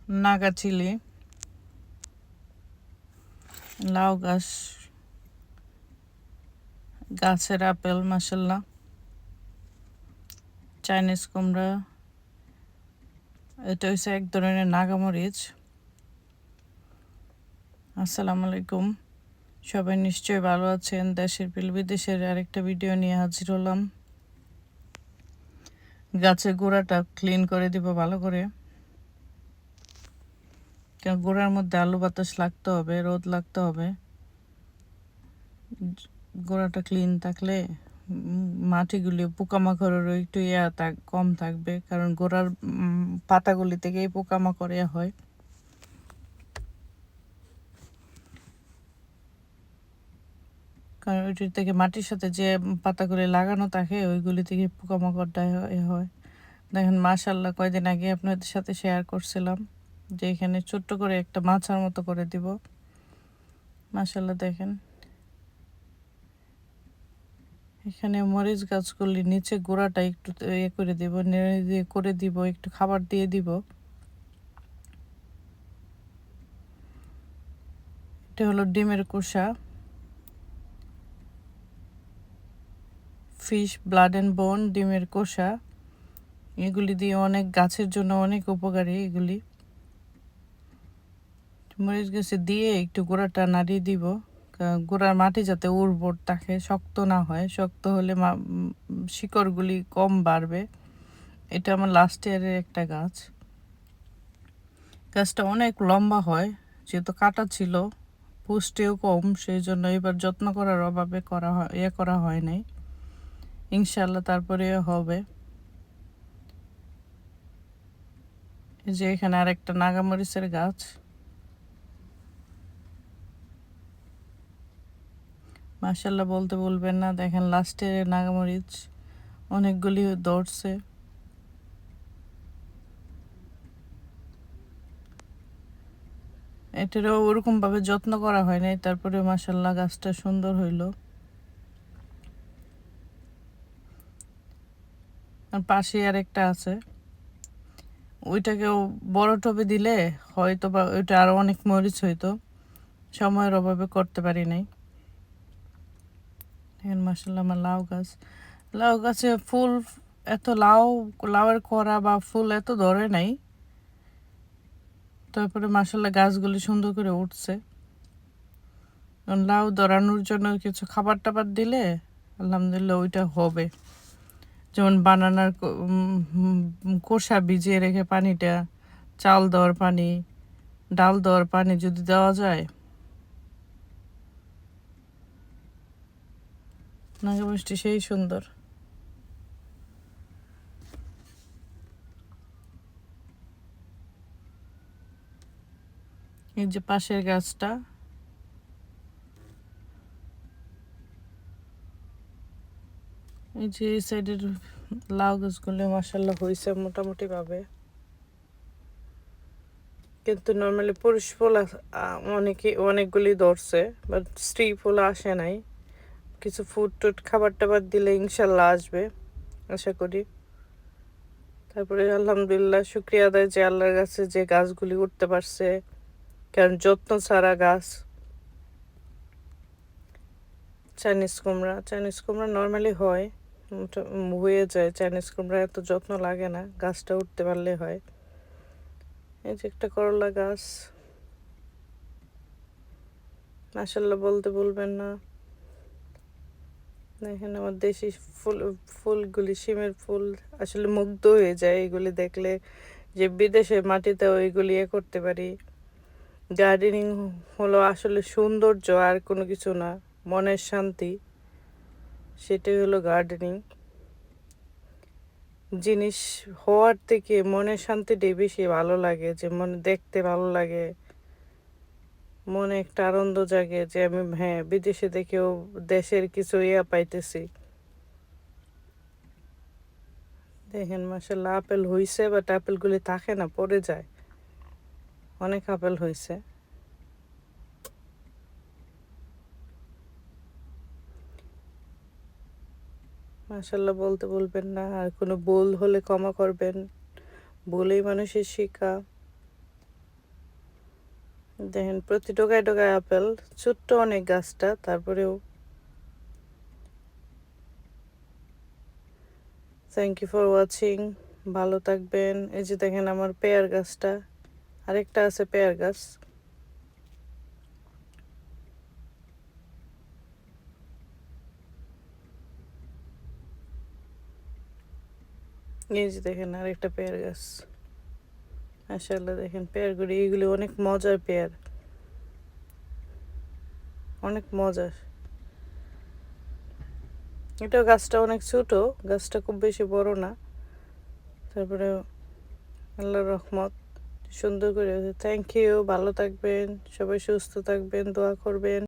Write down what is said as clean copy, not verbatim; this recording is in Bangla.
নাগা চিলি, লাউ গাছ, গাছের আপেল মাশাল্লাহ, চাইনিজ কুমড়া, এটা হচ্ছে এক ধরনের নাগামরিচ। আসসালামু আলাইকুম, সবাই নিশ্চয়ই ভালো আছেন। দেশের বিল বিদেশের আরেকটা ভিডিও নিয়ে হাজির হলাম। গাছের গোড়াটা ক্লিন করে দিব ভালো করে, কারণ গোড়ার মধ্যে আলো বাতাস লাগতে হবে, রোদ লাগতে হবে। গোড়াটা ক্লিন থাকলে মাটিগুলি পোকামাকড়েরও একটু কম থাকবে, কারণ গোড়ার পাতাগুলি থেকেই পোকামাকড় হয়। কারণ ওইটির থেকে মাটির সাথে যে পাতাগুলি লাগানো থাকে ওইগুলি থেকে পোকামাকড়টা হয়। দেখেন মাশাল্লাহ, কয়দিন আগে আপনাদের সাথে শেয়ার করছিলাম যে এখানে ছোট্ট করে একটা মাছার মতো করে দিব। মাশাল্লাহ দেখেন, এখানে মরিচ গাছগুলি নিচে গোড়াটা একটু করে দিব, নেড়ে দিয়ে করে দিব, একটু খাবার দিয়ে দিব। এটা হলো ডিমের কোষা, ফিশ ব্লাড অ্যান্ড বোন, ডিমের কোষা। এগুলি দিয়ে অনেক গাছের জন্য অনেক উপকারী এগুলি। মরিচ গাছে দিয়ে একটু গোড়াটা নাড়িয়ে দিব, গোড়ার মাটি যাতে উর্বর থাকে, শক্ত না হয়। শক্ত হলে শিকড়গুলি কম বাড়বে। এটা আমার লাস্ট ইয়ারের একটা গাছ। গাছটা অনেক লম্বা হয়, যেহেতু কাটা ছিল, পুষ্টিও কম, সেই জন্য এবার যত্ন করার অভাবে করা হয় নাই। ইনশাল্লাহ তারপরে হবে। এই যে এখানে আরেকটা নাগামরিচের গাছ। মাশাল্লাহ বলতে বলবেন না, দেখেন লাস্টের নাগামরিচ অনেকগুলি ধরছে। এটারও ওরকমভাবে যত্ন করা হয় নাই, তারপরে মাশাল্লাহ গাছটা সুন্দর হইল। আর পাশে আর একটা আছে, ওইটাকেও বড় টবে দিলে হয়তো বা ওইটা আরও অনেক মরিচ হইতো, সময়ের অভাবে করতে পারি নাই। দেখেন মাশাল্লাহ আমার লাউ গাছে ফুল এত লাউয়ের করা বা ফুল এত ধরে নাই, তারপরে মাশাল্লাহ গাছগুলি সুন্দর করে উঠছে। লাউ ধরানোর জন্য কিছু খাবার টাবার দিলে আলহামদুলিল্লাহ ওইটা হবে। যেমন বানানার খোসা ভিজিয়ে রেখে পানিটা, চাল দেওয়ার পানি, ডাল দেওয়ার পানি যদি দেওয়া যায়, নাগা মিষ্টি সেই সুন্দর। এই যে পাশের গাছটা, এই যে এই সাইডের লাউ গাছগুলো মাশাল্লাহ হয়েছে মোটামুটি ভাবে, কিন্তু নর্মালি পুরুষ ফুল অনেকগুলি ধরছে, বাট স্ত্রী ফুল আসে নাই। কিছু ফুড টুড খাবার টাবার দিলে ইনশাল্লাহ আসবে আশা করি। তারপরে আলহামদুলিল্লাহ শুক্রিয়া আদায় যে আল্লাহর কাছে যে গাছগুলি উঠতে পারছে, কারণ যত্ন ছাড়া গাছ। চাইনিজ কুমড়া নর্মালি হয়, হয়ে যায়। চাইনিজ কুমড়া এত যত্ন লাগে না, গাছটা উঠতে পারলে হয়। এই যে একটা করলা গাছ, মাশাল্লাহ বলতে বলবেন না। এখানে আমার দেশি ফুলগুলি, শিমের ফুল, আসলে মুগ্ধ হয়ে যায় এগুলি দেখলে, যে বিদেশের মাটিতে ওইগুলি করতে পারি। গার্ডেনিং হলো আসলে সৌন্দর্য, আর কোনো কিছু না, মনের শান্তি, সেটাই হলো গার্ডেনিং। জিনিস হওয়ার থেকে মনের শান্তিটাই বেশি ভালো লাগে, যে মনে দেখতে ভালো লাগে, মনে একটা আনন্দ জাগে যে আমি বিদেশে দেখেও দেশের কিছু পাইতেছি। দেখেন মাশাল্লাহ আপেল হইছে, বাট আপেলগুলি থাকে না, পড়ে যায়। অনেক আপেল হয়েছে। মাশাল্লাহ বলতে বলবেন না, আর কোনো ভুল হলে ক্ষমা করবেন, ভুলেই মানুষের শিক্ষা। দেখেন প্রতি টোকায় টোকায় আপেল, ছোট্ট অনেক গাছটা, তারপরেও থ্যাংক ইউ ফর ওয়াচিং। ভালো থাকবেন। এই যে দেখেন আমার পেয়ার গাছটা, আরেকটা আছে পেয়ার গাছ। এই যে দেখেন আরেকটা পেয়ার গাছ। মাশাআল্লাহ, দেখেন পেয়ারগুলি, এইগুলি অনেক মজার পেয়ার, অনেক মজার। এটাও গাছটা অনেক ছোট, গাছটা খুব বেশি বড় না, তারপরে আল্লাহর রহমত সুন্দর করে। থ্যাংক ইউ, ভালো থাকবেন, সবাই সুস্থ থাকবেন, দোয়া করবেন।